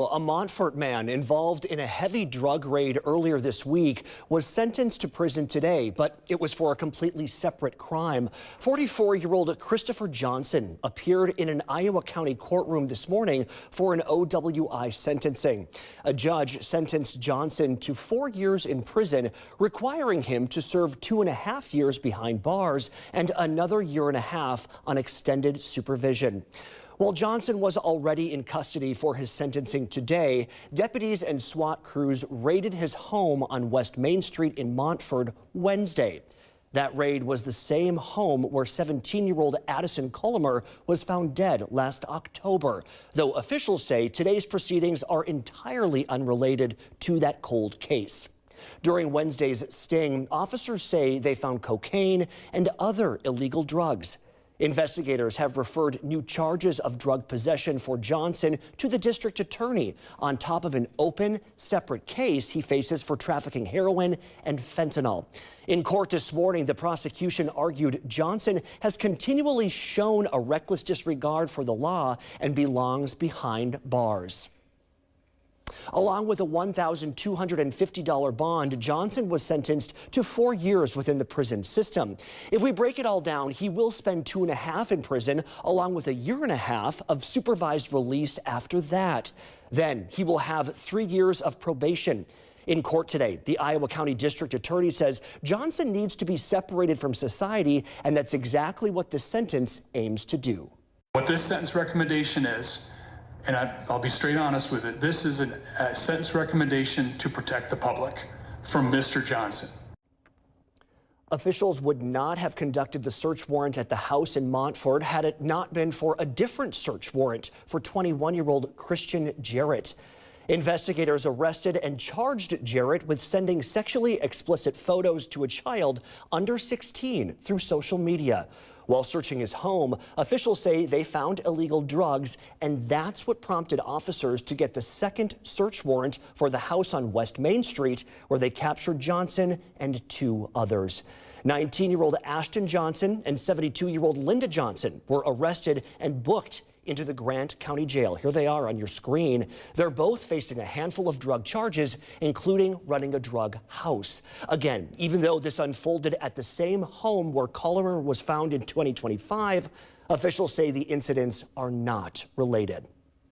A Montfort man involved in a heavy drug raid earlier this week was sentenced to prison today, but it was for a completely separate crime. 44-year-old Christopher Johnson appeared in an Iowa County courtroom this morning for an OWI sentencing. A judge sentenced Johnson to 4 years in prison, requiring him to serve 2.5 years behind bars and another 1.5 years on extended supervision. While Johnson was already in custody for his sentencing today, deputies and SWAT crews raided his home on West Main Street in Montfort Wednesday. That raid was the same home where 17-year-old Addison Colomer was found dead last October, though officials say today's proceedings are entirely unrelated to that cold case. During Wednesday's sting, officers say they found cocaine and other illegal drugs. Investigators have referred new charges of drug possession for Johnson to the district attorney, on top of an open, separate case he faces for trafficking heroin and fentanyl. In court this morning, the prosecution argued Johnson has continually shown a reckless disregard for the law and belongs behind bars. Along with a $1,250 bond, Johnson was sentenced to 4 years within the prison system. If we break it all down, he will spend 2.5 in prison, along with a 1.5 years of supervised release after that. Then he will have 3 years of probation. In court today, the Iowa County District Attorney says Johnson needs to be separated from society, and that's exactly what this sentence aims to do. What this sentence recommendation is, and I'll be straight honest with it, this is a sentence recommendation to protect the public from Mr. Johnson. Officials would not have conducted the search warrant at the house in Montfort had it not been for a different search warrant for 21-year-old Christian Jarrett. Investigators arrested and charged Jarrett with sending sexually explicit photos to a child under 16 through social media. While searching his home, officials say they found illegal drugs, and that's what prompted officers to get the second search warrant for the house on West Main Street, where they captured Johnson and 2 others. 19-year-old Ashton Johnson and 72-year-old Linda Johnson were arrested and booked into the Grant County Jail. Here they are on your screen. They're both facing a handful of drug charges, including running a drug house. Again, even though this unfolded at the same home where Colomer was found in 2025, officials say the incidents are not related.